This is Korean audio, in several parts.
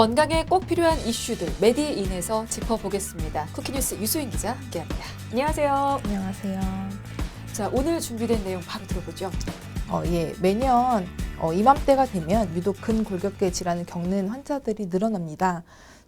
건강에 꼭 필요한 이슈들 메디인에서 짚어보겠습니다. 쿠키뉴스 유수인 기자 함께합니다. 안녕하세요. 안녕하세요. 자, 오늘 준비된 내용 바로 들어보죠. 매년 이맘때가 되면 유독 근골격계 질환을 겪는 환자들이 늘어납니다.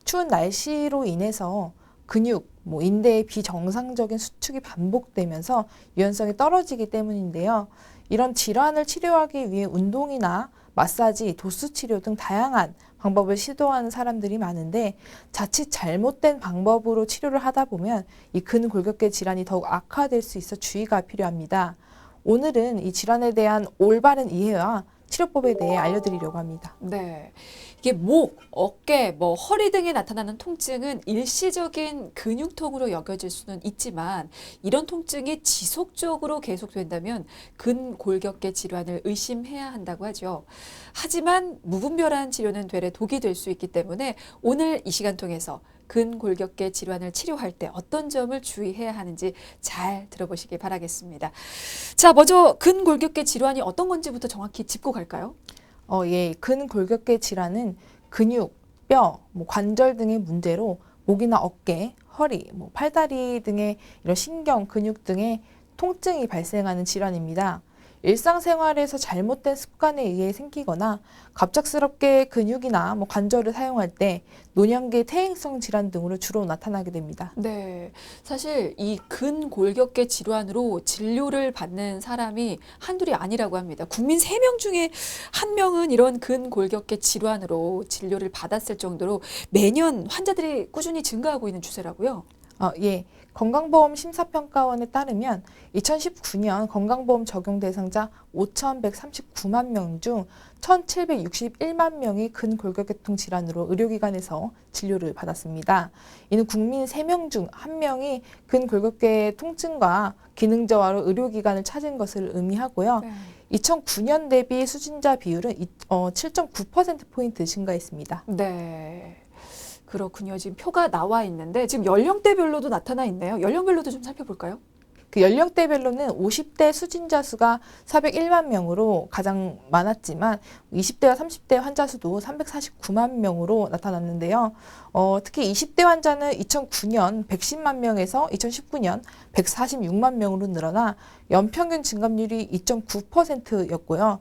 추운 날씨로 인해서 근육, 인대의 비정상적인 수축이 반복되면서 유연성이 떨어지기 때문인데요. 이런 질환을 치료하기 위해 운동이나 마사지, 도수 치료 등 다양한 방법을 시도하는 사람들이 많은데 자칫 잘못된 방법으로 치료를 하다 보면 이 근골격계 질환이 더욱 악화될 수 있어 주의가 필요합니다. 오늘은 이 질환에 대한 올바른 이해와 치료법에 대해 알려드리려고 합니다. 네, 이게 목, 어깨, 허리 등에 나타나는 통증은 일시적인 근육통으로 여겨질 수는 있지만 이런 통증이 지속적으로 계속된다면 근골격계 질환을 의심해야 한다고 하죠. 하지만 무분별한 치료는 되레 독이 될 수 있기 때문에 오늘 이 시간 통해서 근골격계 질환을 치료할 때 어떤 점을 주의해야 하는지 잘 들어보시기 바라겠습니다. 자, 먼저 근골격계 질환이 어떤 건지부터 정확히 짚고 갈까요? 근골격계 질환은 근육, 뼈, 관절 등의 문제로 목이나 어깨, 허리, 팔다리 등의 이런 신경, 근육 등의 통증이 발생하는 질환입니다. 일상생활에서 잘못된 습관에 의해 생기거나 갑작스럽게 근육이나 관절을 사용할 때 노년기 퇴행성 질환 등으로 주로 나타나게 됩니다. 네, 사실 이 근골격계 질환으로 진료를 받는 사람이 한둘이 아니라고 합니다. 국민 3명 중에 1명은 이런 근골격계 질환으로 진료를 받았을 정도로 매년 환자들이 꾸준히 증가하고 있는 추세라고요. 건강보험 심사평가원에 따르면 2019년 건강보험 적용 대상자 5,139만 명 중 1,761만 명이 근골격계통 질환으로 의료기관에서 진료를 받았습니다. 이는 국민 3명 중 1명이 근골격계 통증과 기능 저하로 의료기관을 찾은 것을 의미하고요. 네. 2009년 대비 수진자 비율은 7.9%포인트 증가했습니다. 네. 그렇군요. 지금 표가 나와 있는데 지금 연령대별로도 나타나 있네요. 연령별로도 좀 살펴볼까요? 그 연령대별로는 50대 수진자 수가 401만 명으로 가장 많았지만 20대와 30대 환자 수도 349만 명으로 나타났는데요. 특히 20대 환자는 2009년 110만 명에서 2019년 146만 명으로 늘어나 연평균 증감률이 2.9%였고요.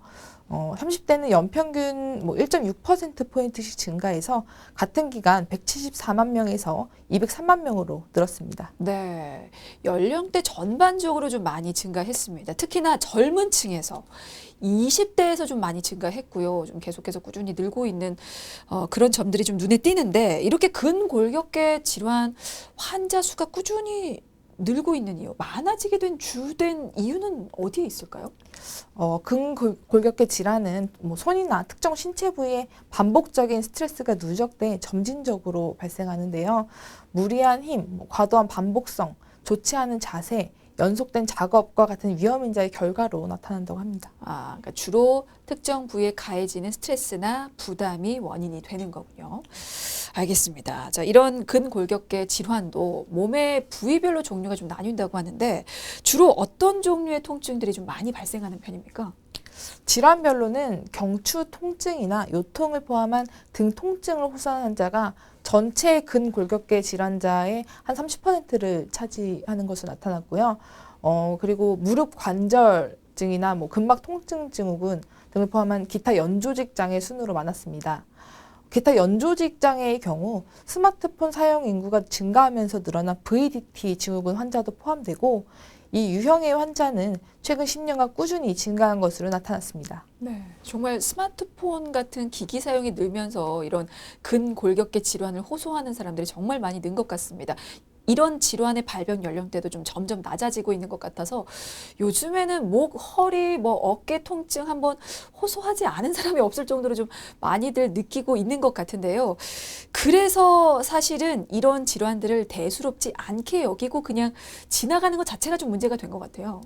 30대는 연평균 1.6%포인트씩 증가해서 같은 기간 174만 명에서 203만 명으로 늘었습니다. 네, 연령대 전반적으로 좀 많이 증가했습니다. 특히나 젊은 층에서 20대에서 좀 많이 증가했고요. 좀 계속해서 꾸준히 늘고 있는 그런 점들이 좀 눈에 띄는데 이렇게 근골격계 질환 환자 수가 꾸준히 늘고 있는 이유, 많아지게 된 주된 이유는 어디에 있을까요? 근골격계 질환은 손이나 특정 신체 부위에 반복적인 스트레스가 누적돼 점진적으로 발생하는데요. 무리한 힘, 과도한 반복성, 좋지 않은 자세, 연속된 작업과 같은 위험 인자의 결과로 나타난다고 합니다. 그러니까 주로 특정 부위에 가해지는 스트레스나 부담이 원인이 되는 거군요. 알겠습니다. 자, 이런 근골격계 질환도 몸의 부위별로 종류가 좀 나뉜다고 하는데 주로 어떤 종류의 통증들이 좀 많이 발생하는 편입니까? 질환별로는 경추 통증이나 요통을 포함한 등 통증을 호소하는 환자가 전체 근골격계 질환자의 한 30%를 차지하는 것으로 나타났고요. 그리고 무릎 관절증이나 근막 통증 증후군 등을 포함한 기타 연조직 장애 순으로 많았습니다. 기타 연조직 장애의 경우 스마트폰 사용 인구가 증가하면서 늘어난 VDT 증후군 환자도 포함되고 이 유형의 환자는 최근 10년간 꾸준히 증가한 것으로 나타났습니다. 네, 정말 스마트폰 같은 기기 사용이 늘면서 이런 근골격계 질환을 호소하는 사람들이 정말 많이 는 것 같습니다. 이런 질환의 발병 연령대도 좀 점점 낮아지고 있는 것 같아서 요즘에는 목, 허리, 어깨 통증 한번 호소하지 않은 사람이 없을 정도로 좀 많이들 느끼고 있는 것 같은데요. 그래서 사실은 이런 질환들을 대수롭지 않게 여기고 그냥 지나가는 것 자체가 좀 문제가 된 것 같아요.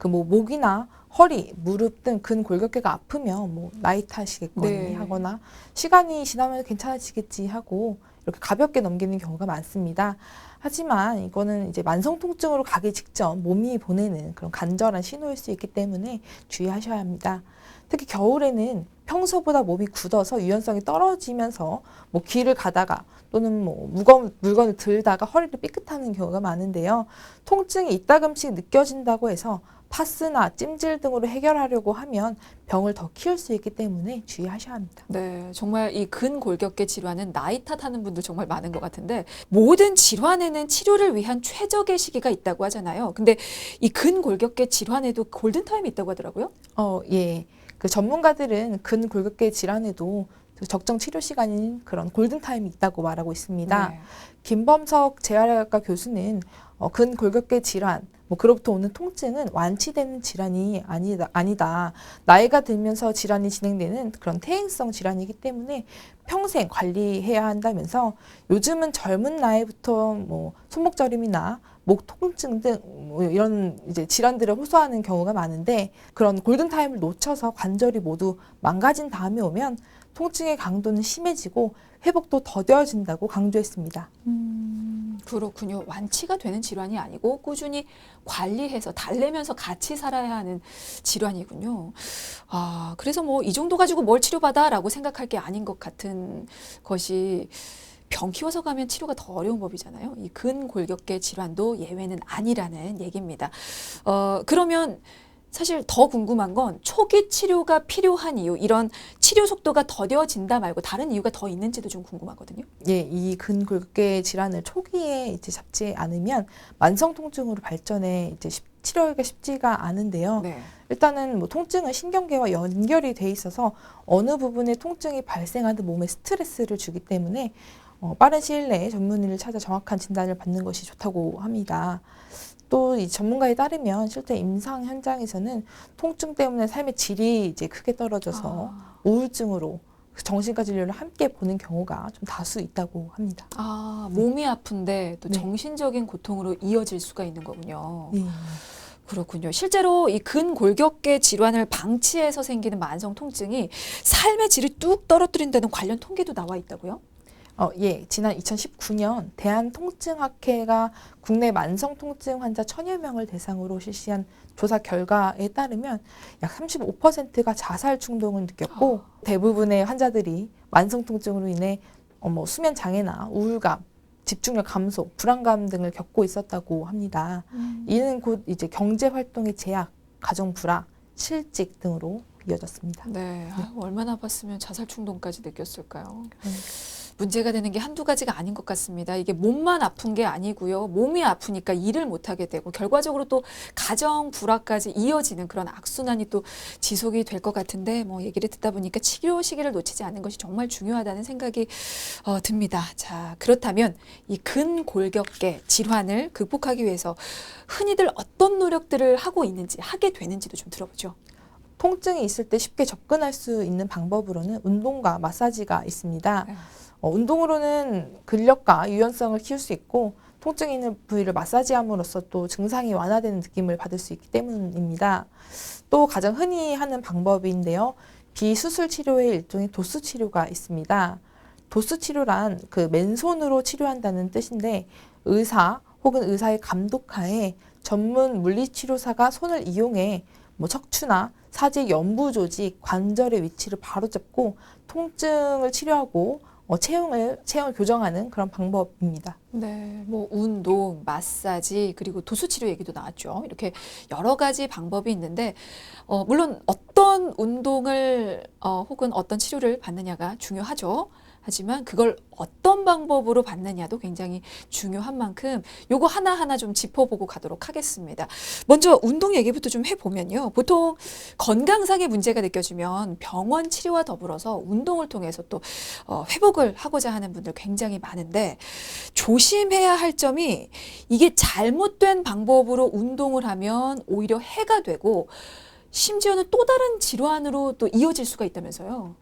목이나 허리, 무릎 등 근골격계가 아프면 나이 탓이겠거니 네. 하거나 시간이 지나면 괜찮아지겠지 하고 이렇게 가볍게 넘기는 경우가 많습니다. 하지만 이거는 이제 만성 통증으로 가기 직전 몸이 보내는 그런 간절한 신호일 수 있기 때문에 주의하셔야 합니다. 특히 겨울에는 평소보다 몸이 굳어서 유연성이 떨어지면서 뭐 길을 가다가 또는 뭐 무거운 물건을 들다가 허리를 삐끗하는 경우가 많은데요. 통증이 이따금씩 느껴진다고 해서 파스나 찜질 등으로 해결하려고 하면 병을 더 키울 수 있기 때문에 주의하셔야 합니다. 네, 정말 이 근골격계 질환은 나이 탓하는 분들 정말 많은 것 같은데 모든 질환에는 치료를 위한 최적의 시기가 있다고 하잖아요. 근데 이 근골격계 질환에도 골든타임이 있다고 하더라고요. 예. 그 전문가들은 근골격계 질환에도 그 적정 치료 시간인 그런 골든타임이 있다고 말하고 있습니다. 네. 김범석 재활학과 교수는 근골격계 질환, 뭐 그로부터 오는 통증은 완치되는 질환이 아니다. 나이가 들면서 질환이 진행되는 그런 퇴행성 질환이기 때문에 평생 관리해야 한다면서 요즘은 젊은 나이부터 뭐 손목 저림이나 목 통증 등 뭐 이런 이제 질환들을 호소하는 경우가 많은데 그런 골든타임을 놓쳐서 관절이 모두 망가진 다음에 오면 통증의 강도는 심해지고 회복도 더뎌진다고 강조했습니다. 그렇군요. 완치가 되는 질환이 아니고 꾸준히 관리해서 달래면서 같이 살아야 하는 질환이군요. 아, 그래서 뭐 이 정도 가지고 뭘 치료받아라고 생각할 게 아닌 것 같은 것이 병 키워서 가면 치료가 더 어려운 법이잖아요. 이 근골격계 질환도 예외는 아니라는 얘기입니다. 그러면 사실 더 궁금한 건 초기 치료가 필요한 이유, 이런 치료 속도가 더뎌진다 말고 다른 이유가 더 있는지도 좀 궁금하거든요. 예, 이 근골격계 질환을 초기에 이제 잡지 않으면 만성 통증으로 발전해 이제 치료하기가 쉽지가 않은데요. 네. 일단은 뭐 통증은 신경계와 연결이 돼 있어서 어느 부분에 통증이 발생하든 몸에 스트레스를 주기 때문에 빠른 시일 내에 전문의를 찾아 정확한 진단을 받는 것이 좋다고 합니다. 또 이 전문가에 따르면 실제 임상 현장에서는 통증 때문에 삶의 질이 이제 크게 떨어져서 우울증으로 정신과 진료를 함께 보는 경우가 좀 다수 있다고 합니다. 몸이 아픈데 또 네. 정신적인 고통으로 이어질 수가 있는 거군요. 네. 그렇군요. 실제로 이 근골격계 질환을 방치해서 생기는 만성 통증이 삶의 질을 뚝 떨어뜨린다는 관련 통계도 나와 있다고요? 예, 지난 2019년 대한통증학회가 국내 만성통증 환자 1000여 명을 대상으로 실시한 조사 결과에 따르면 약 35%가 자살 충동을 느꼈고 대부분의 환자들이 만성통증으로 인해 수면 장애나 우울감, 집중력 감소, 불안감 등을 겪고 있었다고 합니다. 이는 곧 이제 경제 활동의 제약, 가정 불화, 실직 등으로 이어졌습니다. 네, 얼마나 봤으면 자살 충동까지 느꼈을까요? 문제가 되는 게 한두 가지가 아닌 것 같습니다. 이게 몸만 아픈 게 아니고요. 몸이 아프니까 일을 못하게 되고 결과적으로 또 가정 불화까지 이어지는 그런 악순환이 또 지속이 될 것 같은데 뭐 얘기를 듣다 보니까 치료 시기를 놓치지 않는 것이 정말 중요하다는 생각이 듭니다. 자, 그렇다면 이 근골격계 질환을 극복하기 위해서 흔히들 어떤 노력들을 하고 있는지 하게 되는지도 좀 들어보죠. 통증이 있을 때 쉽게 접근할 수 있는 방법으로는 운동과 마사지가 있습니다. 운동으로는 근력과 유연성을 키울 수 있고 통증이 있는 부위를 마사지함으로써 또 증상이 완화되는 느낌을 받을 수 있기 때문입니다. 또 가장 흔히 하는 방법인데요. 비수술 치료의 일종의 도수 치료가 있습니다. 도수 치료란 그 맨손으로 치료한다는 뜻인데 의사 혹은 의사의 감독하에 전문 물리치료사가 손을 이용해 뭐 척추나 사지 연부 조직, 관절의 위치를 바로잡고 통증을 치료하고 체형을 교정하는 그런 방법입니다. 네, 뭐 운동, 마사지, 그리고 도수치료 얘기도 나왔죠. 이렇게 여러 가지 방법이 있는데 물론 어떤 운동을 혹은 어떤 치료를 받느냐가 중요하죠. 하지만 그걸 어떤 방법으로 받느냐도 굉장히 중요한 만큼 요거 하나하나 좀 짚어보고 가도록 하겠습니다. 먼저 운동 얘기부터 좀 해보면요. 보통 건강상의 문제가 느껴지면 병원 치료와 더불어서 운동을 통해서 또 회복을 하고자 하는 분들 굉장히 많은데 조심해야 할 점이 이게 잘못된 방법으로 운동을 하면 오히려 해가 되고 심지어는 또 다른 질환으로 또 이어질 수가 있다면서요.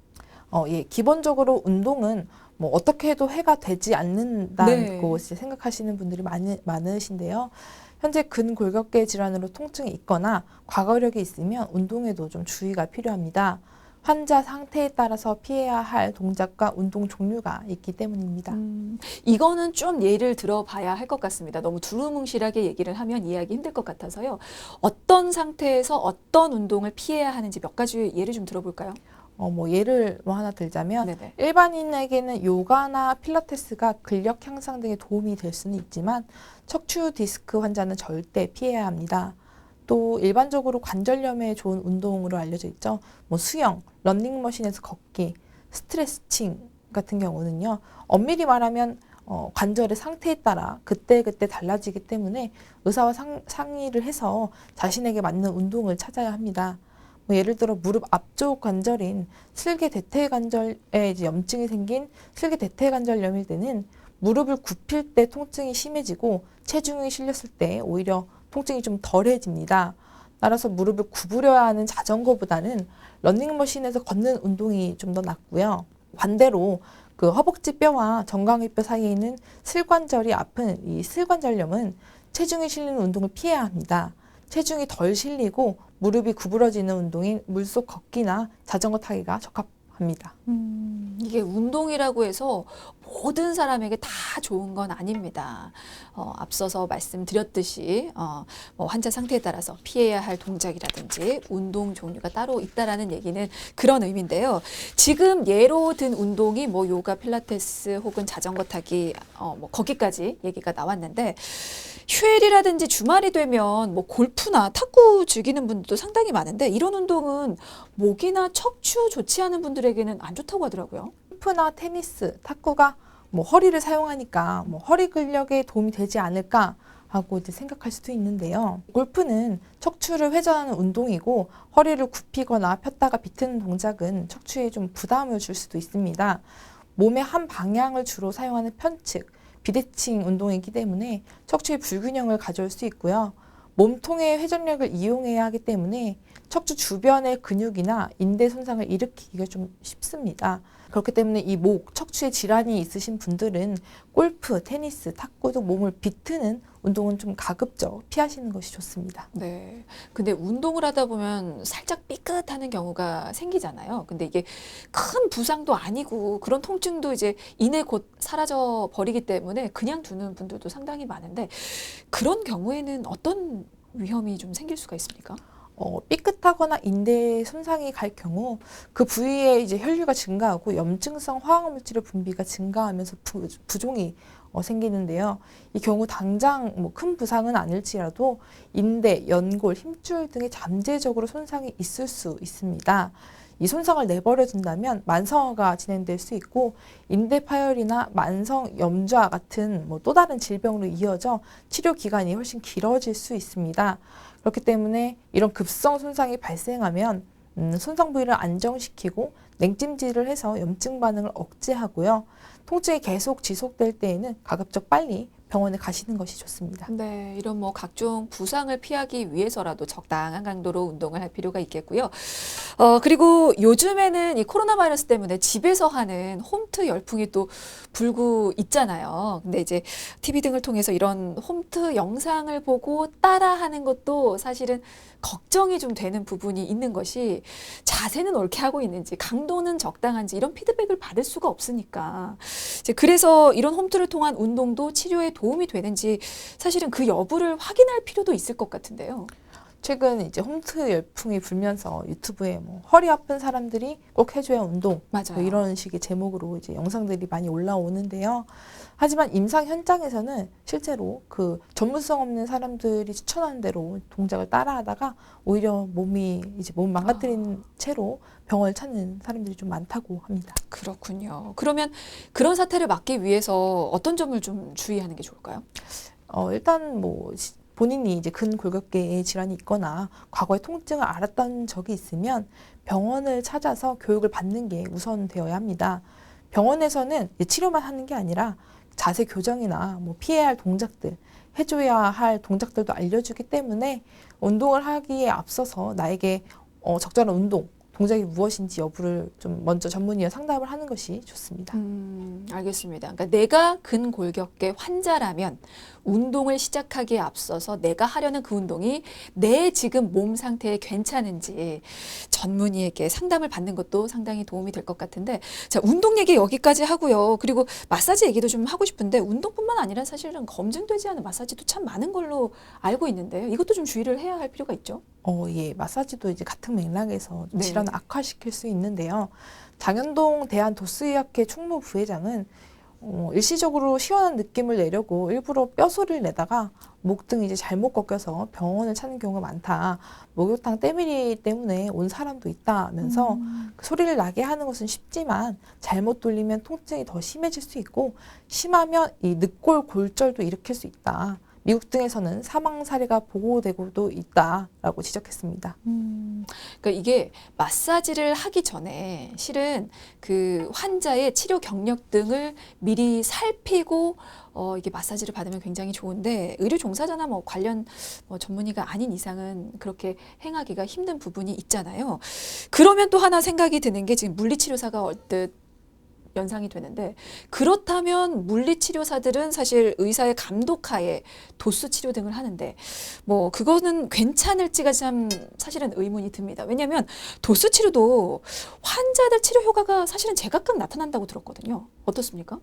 예, 기본적으로 운동은 뭐 어떻게 해도 해가 되지 않는다고 생각하시는 분들이 많으신데요. 현재 근골격계 질환으로 통증이 있거나 과거력이 있으면 운동에도 좀 주의가 필요합니다. 환자 상태에 따라서 피해야 할 동작과 운동 종류가 있기 때문입니다. 이거는 좀 예를 들어봐야 할 것 같습니다. 너무 두루뭉실하게 얘기를 하면 이해하기 힘들 것 같아서요. 어떤 상태에서 어떤 운동을 피해야 하는지 몇 가지 예를 좀 들어볼까요? 예를 하나 들자면 네네. 일반인에게는 요가나 필라테스가 근력 향상 등에 도움이 될 수는 있지만 척추 디스크 환자는 절대 피해야 합니다. 또 일반적으로 관절염에 좋은 운동으로 알려져 있죠. 수영, 러닝머신에서 걷기, 스트레칭 같은 경우는요. 엄밀히 말하면 관절의 상태에 따라 그때그때 달라지기 때문에 의사와 상의를 해서 자신에게 맞는 운동을 찾아야 합니다. 예를 들어 무릎 앞쪽 관절인 슬개 대퇴관절에 이제 염증이 생긴 슬개 대퇴관절염일 때는 무릎을 굽힐 때 통증이 심해지고 체중이 실렸을 때 오히려 통증이 좀 덜해집니다. 따라서 무릎을 구부려야 하는 자전거보다는 러닝머신에서 걷는 운동이 좀 더 낫고요. 반대로 그 허벅지 뼈와 정강이 뼈 사이에 있는 슬관절이 아픈 이 슬관절염은 체중이 실리는 운동을 피해야 합니다. 체중이 덜 실리고 무릎이 구부러지는 운동인 물속 걷기나 자전거 타기가 적합합니다. 이게 운동이라고 해서 모든 사람에게 다 좋은 건 아닙니다. 앞서서 말씀드렸듯이 환자 상태에 따라서 피해야 할 동작이라든지 운동 종류가 따로 있다라는 얘기는 그런 의미인데요. 지금 예로 든 운동이 요가, 필라테스 혹은 자전거 타기, 거기까지 얘기가 나왔는데 휴일이라든지 주말이 되면 골프나 탁구 즐기는 분들도 상당히 많은데 이런 운동은 목이나 척추 좋지 않은 분들에게는 안 좋다고 하더라고요. 골프나 테니스, 탁구가 허리를 사용하니까 허리 근력에 도움이 되지 않을까 하고 이제 생각할 수도 있는데요. 골프는 척추를 회전하는 운동이고 허리를 굽히거나 폈다가 비트는 동작은 척추에 좀 부담을 줄 수도 있습니다. 몸의 한 방향을 주로 사용하는 편측, 비대칭 운동이기 때문에 척추의 불균형을 가져올 수 있고요. 몸통의 회전력을 이용해야 하기 때문에 척추 주변의 근육이나 인대 손상을 일으키기가 좀 쉽습니다. 그렇기 때문에 이 척추에 질환이 있으신 분들은 골프, 테니스, 탁구 등 몸을 비트는 운동은 좀 가급적 피하시는 것이 좋습니다. 네. 근데 운동을 하다 보면 살짝 삐끗하는 경우가 생기잖아요. 근데 이게 큰 부상도 아니고 그런 통증도 이제 이내 곧 사라져 버리기 때문에 그냥 두는 분들도 상당히 많은데 그런 경우에는 어떤 위험이 좀 생길 수가 있습니까? 삐끗하거나 인대에 손상이 갈 경우 그 부위에 이제 혈류가 증가하고 염증성 화학물질의 분비가 증가하면서 부종이 생기는데요. 이 경우 당장 큰 부상은 아닐지라도 인대, 연골, 힘줄 등의 잠재적으로 손상이 있을 수 있습니다. 이 손상을 내버려 둔다면 만성화가 진행될 수 있고 인대 파열이나 만성 염좌 같은 또 다른 질병으로 이어져 치료 기간이 훨씬 길어질 수 있습니다. 그렇기 때문에 이런 급성 손상이 발생하면 손상 부위를 안정시키고 냉찜질을 해서 염증 반응을 억제하고요. 통증이 계속 지속될 때에는 가급적 빨리 병원에 가시는 것이 좋습니다. 네, 이런 각종 부상을 피하기 위해서라도 적당한 강도로 운동을 할 필요가 있겠고요. 그리고 요즘에는 이 코로나 바이러스 때문에 집에서 하는 홈트 열풍이 또 불고 있잖아요. 근데 이제 TV 등을 통해서 이런 홈트 영상을 보고 따라하는 것도 사실은 걱정이 좀 되는 부분이 있는 것이 자세는 옳게 하고 있는지 강도는 적당한지 이런 피드백을 받을 수가 없으니까 이제 그래서 이런 홈트를 통한 운동도 치료에 도움이 되는지 사실은 그 여부를 확인할 필요도 있을 것 같은데요. 최근 이제 홈트 열풍이 불면서 유튜브에 허리 아픈 사람들이 꼭 해줘야 운동 맞아요. 이런 식의 제목으로 이제 영상들이 많이 올라오는데요. 하지만 임상 현장에서는 실제로 그 전문성 없는 사람들이 추천하는 대로 동작을 따라하다가 오히려 몸을 망가뜨린 채로 병원을 찾는 사람들이 좀 많다고 합니다. 그렇군요. 그러면 그런 사태를 막기 위해서 어떤 점을 좀 주의하는 게 좋을까요? 일단 본인이 이제 근골격계에 질환이 있거나 과거에 통증을 앓았던 적이 있으면 병원을 찾아서 교육을 받는 게 우선되어야 합니다. 병원에서는 치료만 하는 게 아니라 자세 교정이나 피해야 할 동작들, 해줘야 할 동작들도 알려주기 때문에 운동을 하기에 앞서서 나에게 적절한 운동, 동작이 무엇인지 여부를 좀 먼저 전문의와 상담을 하는 것이 좋습니다. 알겠습니다. 그러니까 내가 근골격계 환자라면 운동을 시작하기에 앞서서 내가 하려는 그 운동이 내 지금 몸 상태에 괜찮은지 전문의에게 상담을 받는 것도 상당히 도움이 될 것 같은데, 자, 운동 얘기 여기까지 하고요. 그리고 마사지 얘기도 좀 하고 싶은데 운동뿐만 아니라 사실은 검증되지 않은 마사지도 참 많은 걸로 알고 있는데요. 이것도 좀 주의를 해야 할 필요가 있죠. 예, 마사지도 이제 같은 맥락에서 네. 질환을 악화시킬 수 있는데요. 장현동 대한도스의학회 총무 부회장은 일시적으로 시원한 느낌을 내려고 일부러 뼈소리를 내다가 목 등이 이제 잘못 꺾여서 병원을 찾는 경우가 많다. 목욕탕 때밀이 때문에 온 사람도 있다면서 그 소리를 나게 하는 것은 쉽지만 잘못 돌리면 통증이 더 심해질 수 있고 심하면 이 늑골 골절도 일으킬 수 있다. 미국 등에서는 사망 사례가 보고되고도 있다라고 지적했습니다. 그러니까 이게 마사지를 하기 전에 실은 그 환자의 치료 경력 등을 미리 살피고 이게 마사지를 받으면 굉장히 좋은데 의료 종사자나 뭐 관련 전문의가 아닌 이상은 그렇게 행하기가 힘든 부분이 있잖아요. 그러면 또 하나 생각이 드는 게 지금 물리치료사가 얼뜻 연상이 되는데, 그렇다면 물리치료사들은 사실 의사의 감독하에 도수 치료 등을 하는데 뭐 그거는 괜찮을지가 참 사실은 의문이 듭니다. 왜냐하면 도수 치료도 환자들 치료 효과가 사실은 제각각 나타난다고 들었거든요. 어떻습니까?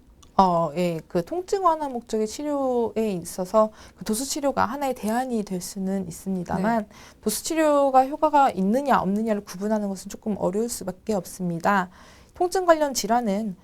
예, 그 통증 완화 목적의 치료에 있어서 그 도수 치료가 하나의 대안이 될 수는 있습니다만 도수 치료가 효과가 있느냐 없느냐를 구분하는 것은 조금 어려울 수밖에 없습니다. 통증 관련 질환은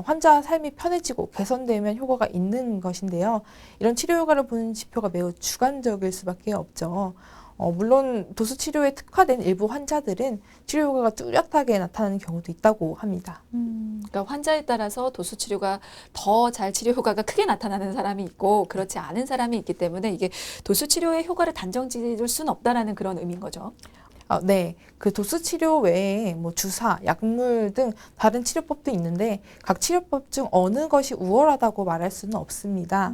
환자 삶이 편해지고 개선되면 효과가 있는 것인데요. 이런 치료 효과를 보는 지표가 매우 주관적일 수밖에 없죠. 물론 도수 치료에 특화된 일부 환자들은 치료 효과가 뚜렷하게 나타나는 경우도 있다고 합니다. 그러니까 환자에 따라서 도수 치료가 더 잘 치료 효과가 크게 나타나는 사람이 있고 그렇지 않은 사람이 있기 때문에 이게 도수 치료의 효과를 단정 지을 수는 없다라는 그런 의미인 거죠. 네. 그 도수 치료 외에 뭐 주사, 약물 등 다른 치료법도 있는데 각 치료법 중 어느 것이 우월하다고 말할 수는 없습니다.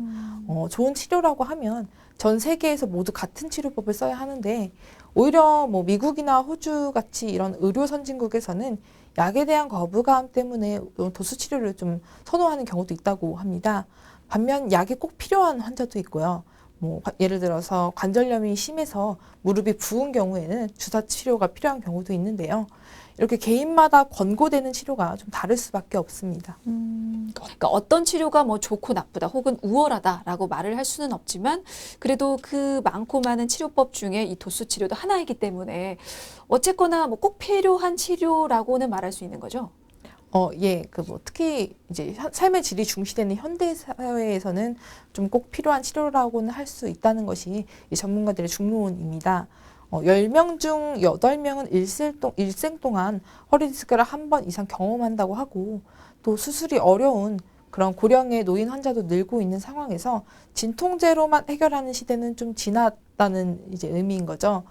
좋은 치료라고 하면 전 세계에서 모두 같은 치료법을 써야 하는데 오히려 뭐 미국이나 호주 같이 이런 의료 선진국에서는 약에 대한 거부감 때문에 도수 치료를 좀 선호하는 경우도 있다고 합니다. 반면 약이 꼭 필요한 환자도 있고요. 뭐 예를 들어서 관절염이 심해서 무릎이 부은 경우에는 주사 치료가 필요한 경우도 있는데요. 이렇게 개인마다 권고되는 치료가 좀 다를 수밖에 없습니다. 그러니까 어떤 치료가 뭐 좋고 나쁘다 혹은 우월하다라고 말을 할 수는 없지만 그래도 그 많고 많은 치료법 중에 이 도수 치료도 하나이기 때문에 어쨌거나 뭐 꼭 필요한 치료라고는 말할 수 있는 거죠. 예, 그 뭐 특히 이제 삶의 질이 중시되는 현대 사회에서는 좀 꼭 필요한 치료라고는 할 수 있다는 것이 이 전문가들의 중론입니다. 10명 중 8명은 일생 동안 허리 디스크를 한 번 이상 경험한다고 하고 또 수술이 어려운 그런 고령의 노인 환자도 늘고 있는 상황에서 진통제로만 해결하는 시대는 좀 지났다는 이제 의미인 거죠.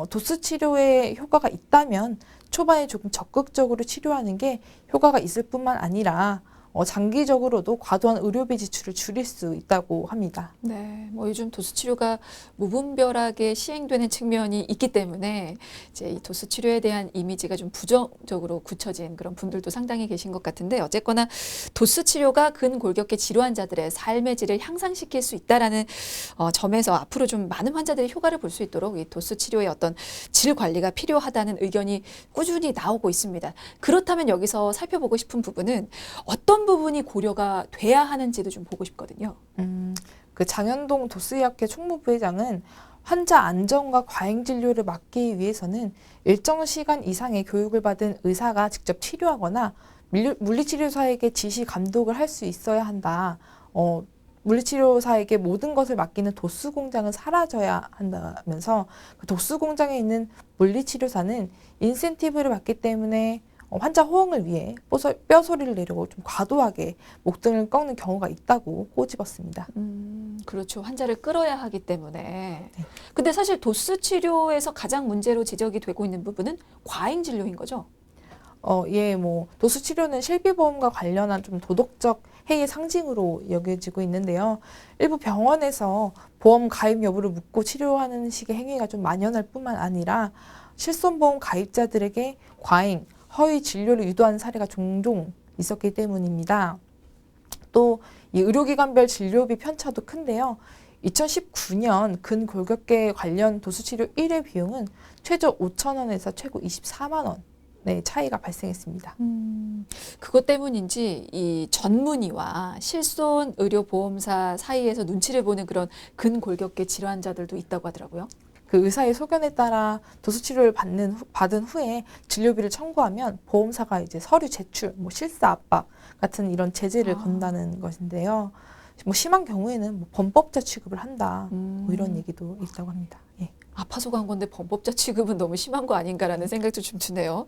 도수 치료에 효과가 있다면 초반에 조금 적극적으로 치료하는 게 효과가 있을 뿐만 아니라 장기적으로도 과도한 의료비 지출을 줄일 수 있다고 합니다. 네, 뭐 요즘 도수 치료가 무분별하게 시행되는 측면이 있기 때문에 이제 이 도수 치료에 대한 이미지가 좀 부정적으로 굳혀진 그런 분들도 상당히 계신 것 같은데 어쨌거나 도수 치료가 근골격계 질환자들의 삶의 질을 향상시킬 수 있다라는 점에서 앞으로 좀 많은 환자들이 효과를 볼 수 있도록 이 도수 치료의 어떤 질 관리가 필요하다는 의견이 꾸준히 나오고 있습니다. 그렇다면 여기서 살펴보고 싶은 부분은 어떤 부분이 고려가 돼야 하는지도 좀 보고 싶거든요. 그 장현동 도스의학회 총무부회장은 환자 안전과 과잉 진료를 막기 위해서는 일정 시간 이상의 교육을 받은 의사가 직접 치료하거나 물리치료사에게 지시 감독을 할 수 있어야 한다. 물리치료사에게 모든 것을 맡기는 도수 공장은 사라져야 한다면서 그 도수 공장에 있는 물리치료사는 인센티브를 받기 때문에 환자 호응을 위해 뼈소리를 내려고 좀 과도하게 목 등을 꺾는 경우가 있다고 꼬집었습니다. 그렇죠. 환자를 끌어야 하기 때문에. 근데 사실 도수 치료에서 가장 문제로 지적이 되고 있는 부분은 과잉 진료인 거죠. 예, 뭐 도수 치료는 실비보험과 관련한 좀 도덕적 해이의 상징으로 여겨지고 있는데요. 일부 병원에서 보험 가입 여부를 묻고 치료하는 식의 행위가 좀 만연할 뿐만 아니라 실손보험 가입자들에게 과잉, 허위 진료를 유도하는 사례가 종종 있었기 때문입니다. 또 이 의료기관별 진료비 편차도 큰데요. 2019년 근골격계 관련 도수치료 1회 비용은 최저 5,000원에서 최고 24만 원의 차이가 발생했습니다. 그것 때문인지 이 전문의와 실손 의료보험사 사이에서 눈치를 보는 그런 근골격계 질환자들도 있다고 하더라고요. 그 의사의 소견에 따라 도수치료를 받은 후에 진료비를 청구하면 보험사가 이제 서류 제출, 뭐 실사 압박 같은 이런 제재를 건다는 것인데요. 뭐 심한 경우에는 뭐 범법자 취급을 한다, 뭐 이런 얘기도 있다고 합니다. 예. 아파서 간 건데 범법자 취급은 너무 심한 거 아닌가라는 생각도 좀 드네요.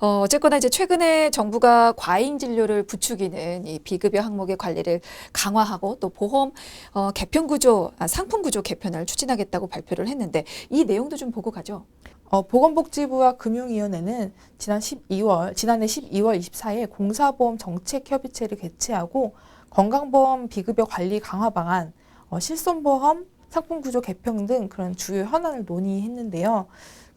어쨌거나 이제 최근에 정부가 과잉 진료를 부추기는 이 비급여 항목의 관리를 강화하고 또 보험 개편 구조, 상품 구조 개편을 추진하겠다고 발표를 했는데 이 내용도 좀 보고 가죠. 보건복지부와 금융위원회는 지난해 12월 24일 공사보험 정책협의체를 개최하고 건강보험 비급여 관리 강화 방안, 실손보험 상품구조 개편 등 그런 주요 현안을 논의했는데요.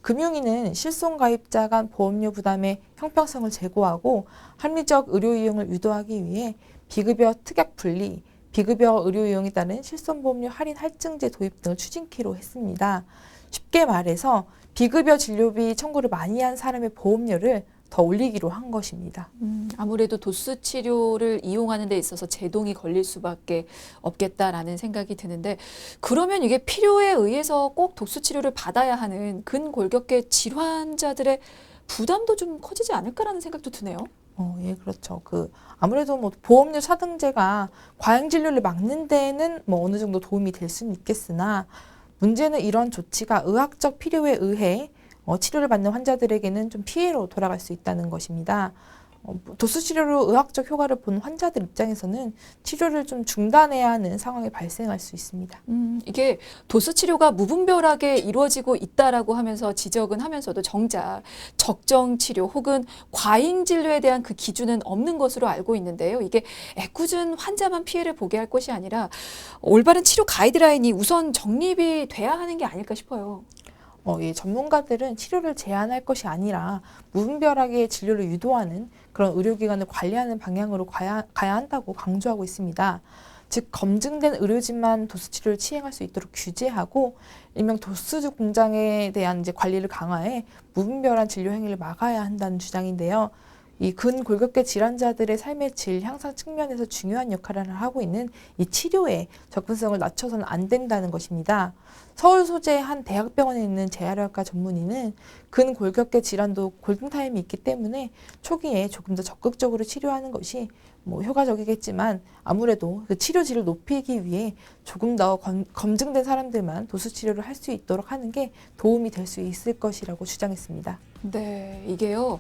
금융위는 실손 가입자 간 보험료 부담의 형평성을 제고하고 합리적 의료 이용을 유도하기 위해 비급여 특약 분리, 비급여 의료 이용에 따른 실손보험료 할인 할증제 도입 등을 추진키로 했습니다. 쉽게 말해서 비급여 진료비 청구를 많이 한 사람의 보험료를 더 올리기로 한 것입니다. 아무래도 도수 치료를 이용하는 데 있어서 제동이 걸릴 수밖에 없겠다라는 생각이 드는데 그러면 이게 필요에 의해서 꼭 도수 치료를 받아야 하는 근골격계 질환자들의 부담도 좀 커지지 않을까라는 생각도 드네요. 예, 그렇죠. 아무래도 뭐 보험료 차등제가 과잉 진료를 막는 데에는 뭐 어느 정도 도움이 될 수는 있겠으나 문제는 이런 조치가 의학적 필요에 의해 치료를 받는 환자들에게는 좀 피해로 돌아갈 수 있다는 것입니다. 도수 치료로 의학적 효과를 본 환자들 입장에서는 치료를 좀 중단해야 하는 상황이 발생할 수 있습니다. 이게 도수 치료가 무분별하게 이루어지고 있다라고 하면서 지적은 하면서도 정작 적정 치료 혹은 과잉 진료에 대한 그 기준은 없는 것으로 알고 있는데요. 이게 애꿎은 환자만 피해를 보게 할 것이 아니라 올바른 치료 가이드라인이 우선 정립이 돼야 하는 게 아닐까 싶어요. 예, 전문가들은 치료를 제한할 것이 아니라 무분별하게 진료를 유도하는 그런 의료기관을 관리하는 방향으로 가야 한다고 강조하고 있습니다. 즉 검증된 의료진만 도수치료를 시행할 수 있도록 규제하고 일명 도수주 공장에 대한 이제 관리를 강화해 무분별한 진료 행위를 막아야 한다는 주장인데요. 이 근골격계 질환자들의 삶의 질 향상 측면에서 중요한 역할을 하고 있는 이 치료에 접근성을 낮춰서는 안 된다는 것입니다. 서울 소재 한 대학병원에 있는 재활의학과 전문의는 근골격계 질환도 골든타임이 있기 때문에 초기에 조금 더 적극적으로 치료하는 것이 뭐 효과적이겠지만 아무래도 그 치료질을 높이기 위해 조금 더 검증된 사람들만 도수 치료를 할 수 있도록 하는 게 도움이 될 수 있을 것이라고 주장했습니다. 네, 이게요.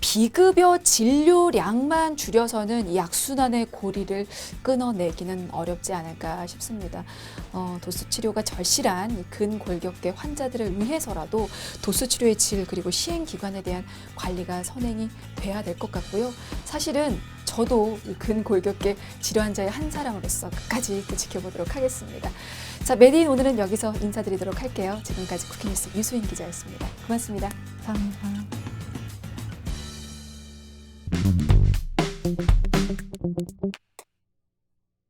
비급여 진료량만 줄여서는 이 악순환의 고리를 끊어내기는 어렵지 않을까 싶습니다. 도수 치료가 절실한 이 근골격계 환자들을 위해서라도 도수 치료의 질 그리고 시행 기관에 대한 관리가 선행이 돼야 될 것 같고요. 사실은 저도 이 근골격계 질환자의 한 사람으로서 끝까지 또 지켜보도록 하겠습니다. 자, 메디인 오늘은 여기서 인사드리도록 할게요. 지금까지 쿠키뉴스 유수인 기자였습니다. 고맙습니다. 감사합니다.